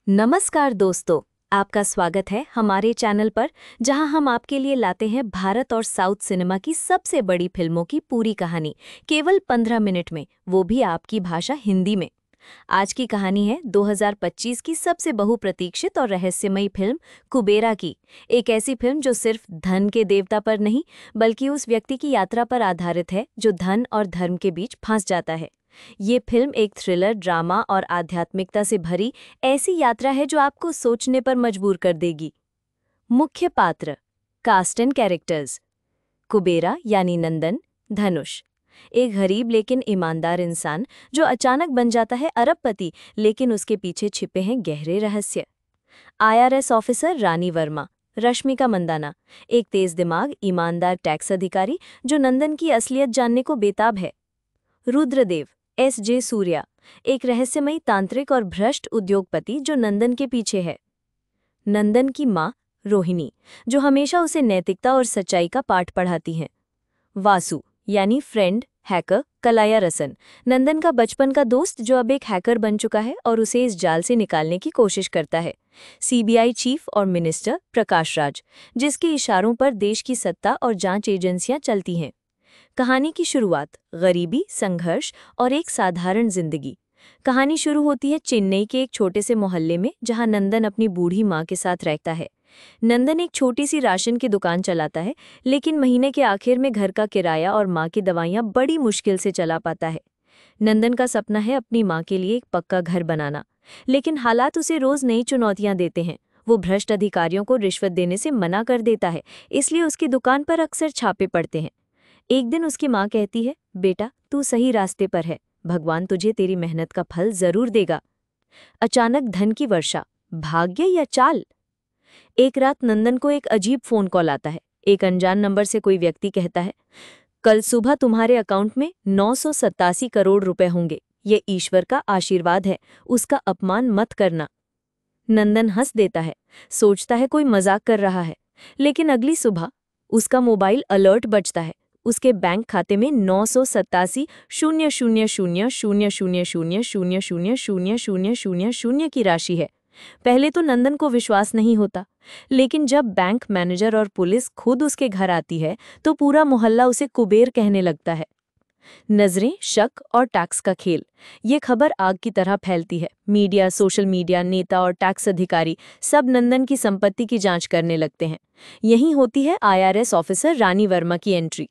नमस्कार दोस्तों, आपका स्वागत है हमारे चैनल पर जहां हम आपके लिए लाते हैं भारत और साउथ सिनेमा की सबसे बड़ी फिल्मों की पूरी कहानी केवल 15 मिनट में, वो भी आपकी भाषा हिंदी में। आज की कहानी है 2025 की सबसे बहुप्रतीक्षित और रहस्यमयी फिल्म कुबेरा की। एक ऐसी फिल्म जो सिर्फ धन के देवता पर नहीं बल्कि उस व्यक्ति की यात्रा पर आधारित है जो धन और धर्म के बीच फंस जाता है। ये फिल्म एक थ्रिलर, ड्रामा और आध्यात्मिकता से भरी ऐसी यात्रा है जो आपको सोचने पर मजबूर कर देगी। मुख्य पात्र, कास्ट एंड कैरेक्टर्स। कुबेरा यानी नंदन, धनुष, एक गरीब लेकिन ईमानदार इंसान जो अचानक बन जाता है अरबपति, लेकिन उसके पीछे छिपे हैं गहरे रहस्य। आईआरएस ऑफिसर रानी वर्मा, रश्मिका मंदाना, एक तेज दिमाग, ईमानदार टैक्स अधिकारी जो नंदन की असलियत जानने को बेताब है। रुद्रदेव, एस.जे. सूर्या, एक रहस्यमयी तांत्रिक और भ्रष्ट उद्योगपति जो नंदन के पीछे है। नंदन की माँ, रोहिणी, जो हमेशा उसे नैतिकता और सच्चाई का पाठ पढ़ाती हैं। वासु यानी फ्रेंड, हैकर, कलाया रसन, नंदन का बचपन का दोस्त जो अब एक हैकर बन चुका है और उसे इस जाल से निकालने की कोशिश करता है। सीबीआई चीफ और मिनिस्टर प्रकाश राज, जिसके इशारों पर देश की सत्ता और जांच एजेंसियां चलती हैं। कहानी की शुरुआत, गरीबी, संघर्ष और एक साधारण जिंदगी। कहानी शुरू होती है चेन्नई के एक छोटे से मोहल्ले में जहां नंदन अपनी बूढ़ी माँ के साथ रहता है। नंदन एक छोटी सी राशन की दुकान चलाता है, लेकिन महीने के आखिर में घर का किराया और माँ की दवाइयाँ बड़ी मुश्किल से चला पाता है। नंदन का सपना है अपनी माँ के लिए एक पक्का घर बनाना, लेकिन हालात उसे रोज नई चुनौतियां देते हैं। वो भ्रष्ट अधिकारियों को रिश्वत देने से मना कर देता है, इसलिए उसकी दुकान पर अक्सर छापे पड़ते हैं। एक दिन उसकी माँ कहती है, बेटा तू सही रास्ते पर है, भगवान तुझे तेरी मेहनत का फल जरूर देगा। अचानक धन की वर्षा, भाग्य या चाल? एक रात नंदन को एक अजीब फोन कॉल आता है। एक अनजान नंबर से कोई व्यक्ति कहता है, कल सुबह तुम्हारे अकाउंट में 987 करोड़ रुपए होंगे, ये ईश्वर का आशीर्वाद है, उसका अपमान मत करना। नंदन हंस देता है, सोचता है कोई मजाक कर रहा है, लेकिन अगली सुबह उसका मोबाइल अलर्ट बजता है। उसके बैंक खाते में 987,000,000,000,000,000,000 की राशि है। पहले तो नंदन को विश्वास नहीं होता, लेकिन जब बैंक मैनेजर और पुलिस खुद उसके घर आती है तो पूरा मोहल्ला उसे कुबेर कहने लगता है। नजरें, शक और टैक्स का खेल, ये खबर आग की तरह फैलती है। मीडिया, सोशल मीडिया, नेता और टैक्स अधिकारी सब नंदन की संपत्ति की जांच करने लगते हैं। यहीं होती है आईआरएस ऑफिसर रानी वर्मा की एंट्री।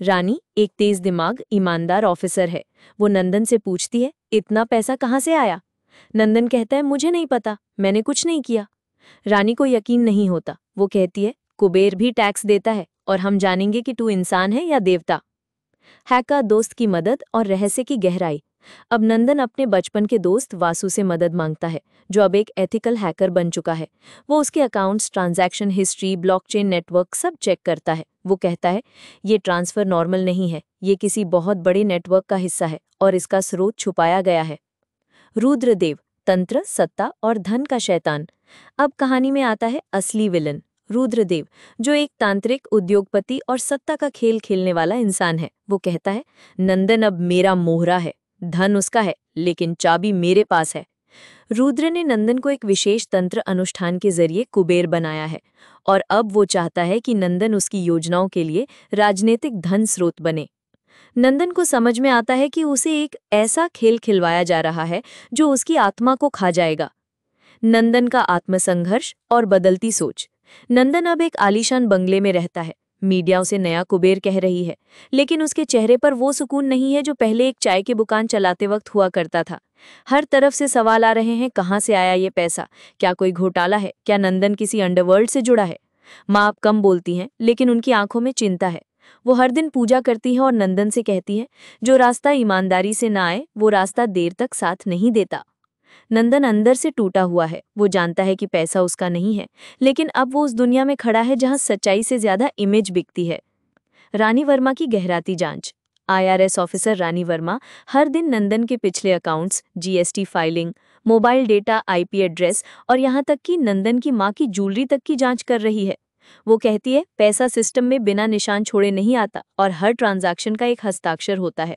रानी एक तेज दिमाग, ईमानदार ऑफिसर है। वो नंदन से पूछती है, इतना पैसा कहाँ से आया? नंदन कहता है, मुझे नहीं पता, मैंने कुछ नहीं किया। रानी को यकीन नहीं होता। वो कहती है, कुबेर भी टैक्स देता है और हम जानेंगे कि तू इंसान है या देवता। हैकर, दोस्त की मदद और रहस्य की गहराई। अब नंदन अपने बचपन के दोस्त वासु से मदद मांगता है, जो अब एक एथिकल हैकर बन चुका है। वो उसके accounts, transaction history, blockchain network सब चेक करता है। वो कहता है, ये ट्रांसफर नॉर्मल नहीं है, ये किसी बहुत बड़े नेटवर्क का हिस्सा है और इसका स्रोत छुपाया गया है। रुद्रदेव, तंत्र, सत्ता और धन का शैतान। अब कहानी में आता है असली विलन, रुद्रदेव, जो एक तांत्रिक, उद्योगपति और सत्ता का खेल खेलने वाला इंसान है। वो कहता है, नंदन अब मेरा मोहरा है, धन उसका है लेकिन चाबी मेरे पास है। रुद्र ने नंदन को एक विशेष तंत्र अनुष्ठान के जरिए कुबेर बनाया है और अब वो चाहता है कि नंदन उसकी योजनाओं के लिए राजनीतिक धन स्रोत बने। नंदन को समझ में आता है कि उसे एक ऐसा खेल खिलवाया जा रहा है जो उसकी आत्मा को खा जाएगा। नंदन का आत्मसंघर्ष और बदलती सोच। नंदन अब एक आलीशान बंगले में रहता है। मीडिया उसे नया कुबेर कह रही है, लेकिन उसके चेहरे पर वो सुकून नहीं है जो पहले एक चाय की दुकान चलाते वक्त हुआ करता था। हर तरफ से सवाल आ रहे हैं, कहाँ से आया ये पैसा? क्या कोई घोटाला है? क्या नंदन किसी अंडरवर्ल्ड से जुड़ा है? माँ अब कम बोलती हैं, लेकिन उनकी आंखों में चिंता है। वो हर दिन पूजा करती है और नंदन से कहती है, जो रास्ता ईमानदारी से ना आए वो रास्ता देर तक साथ नहीं देता। नंदन अंदर से टूटा हुआ है। वो जानता है कि पैसा उसका नहीं है, लेकिन अब वो उस दुनिया में खड़ा है जहां सच्चाई से ज्यादा इमेज बिकती है। रानी वर्मा की गहराती जांच। आईआरएस ऑफिसर रानी वर्मा हर दिन नंदन के पिछले accounts, GST filing, mobile data, IP address और यहाँ तक कि नंदन की माँ की ज्वेलरी तक की जांच कर रही है। वो कहती है, पैसा सिस्टम में बिना निशान छोड़े नहीं आता और हर ट्रांजैक्शन का एक हस्ताक्षर होता है।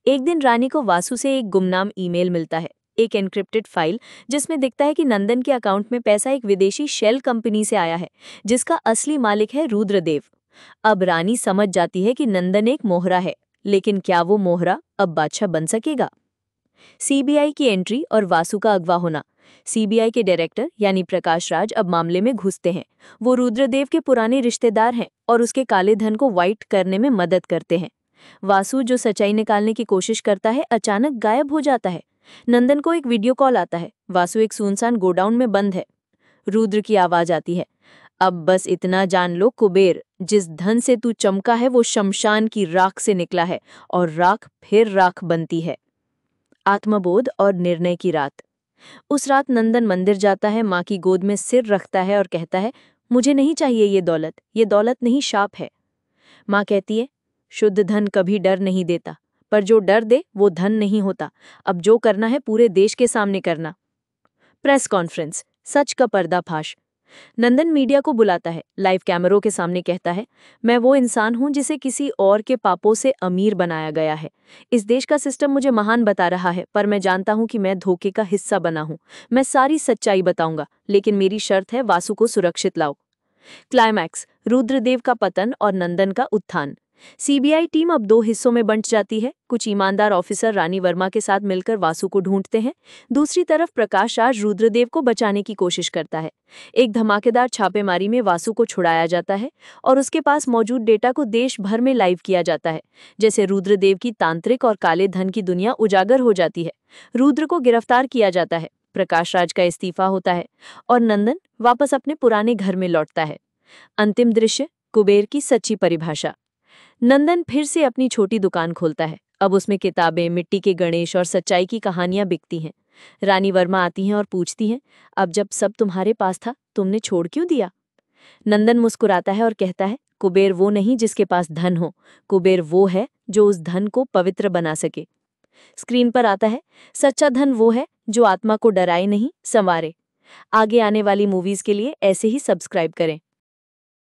एक दिन रानी को वासु से एक गुमनाम ईमेल मिलता है। एक एन्क्रिप्टेड फाइल जिसमें दिखता है कि नंदन के अकाउंट में पैसा एक विदेशी शेल कंपनी से आया है जिसका असली मालिक है रुद्रदेव। अब रानी समझ जाती है कि नंदन एक मोहरा है, लेकिन क्या वो मोहरा अब बादशाह बन सकेगा? सीबीआई की एंट्री और वासु का अगवा होना। सीबीआई के डायरेक्टर यानी प्रकाश राज अब मामले में घुसते हैं। वो रुद्रदेव के पुराने रिश्तेदार हैं और उसके काले धन को वाइट करने में मदद करते हैं। वासु, जो सच्चाई निकालने की कोशिश करता है, अचानक गायब हो जाता है। नंदन को एक वीडियो कॉल आता है। वासु एक सुनसान गोडाउन में बंद है। रुद्र की आवाज आती है, अब बस इतना जान लो कुबेर, जिस धन से तू चमका है वो शमशान की राख से निकला है और राख फिर राख बनती है। आत्मबोध और निर्णय की रात। उस रात नंदन मंदिर जाता है, माँ की गोद में सिर रखता है और कहता है, मुझे नहीं चाहिए ये दौलत नहीं, शाप है। माँ कहती है, शुद्ध धन कभी डर नहीं देता, पर जो डर दे वो धन नहीं होता। अब जो करना है पूरे देश के सामने करना। प्रेस कॉन्फ्रेंस, सच का पर्दाफाश। नंदन मीडिया को बुलाता है, लाइव कैमरों के सामने कहता है, मैं वो इंसान हूं जिसे किसी और के पापों से अमीर बनाया गया है। इस देश का सिस्टम मुझे महान बता रहा है, पर मैं जानता हूं कि मैं धोखे का हिस्सा बना हूं। मैं सारी सच्चाई बताऊंगा, लेकिन मेरी शर्त है वासु को सुरक्षित लाओ। क्लाइमैक्स, रुद्रदेव का पतन और नंदन का उत्थान। सीबीआई टीम अब 2 हिस्सों में बंट जाती है। कुछ ईमानदार ऑफिसर रानी वर्मा के साथ मिलकर वासु को ढूंढते हैं। दूसरी तरफ प्रकाश राज रुद्रदेव को बचाने की कोशिश करता है। एक धमाकेदार छापेमारी में वासु को छुड़ाया जाता है और उसके पास मौजूद डेटा को देश भर में लाइव किया जाता है। जैसे रुद्रदेव की तांत्रिक और काले धन की दुनिया उजागर हो जाती है। रुद्र को गिरफ्तार किया जाता है, प्रकाश राज का इस्तीफा होता है और नंदन वापस अपने पुराने घर में लौटता है। अंतिम दृश्य, कुबेर की सच्ची परिभाषा। नंदन फिर से अपनी छोटी दुकान खोलता है। अब उसमें किताबें, मिट्टी के गणेश और सच्चाई की कहानियां बिकती हैं। रानी वर्मा आती हैं और पूछती हैं, अब जब सब तुम्हारे पास था, तुमने छोड़ क्यों दिया? नंदन मुस्कुराता है और कहता है, कुबेर वो नहीं जिसके पास धन हो, कुबेर वो है जो उस धन को पवित्र बना सके। स्क्रीन पर आता है, सच्चा धन वो है जो आत्मा को डराए नहीं, संवारे। आगे आने वाली मूवीज के लिए ऐसे ही सब्सक्राइब करें।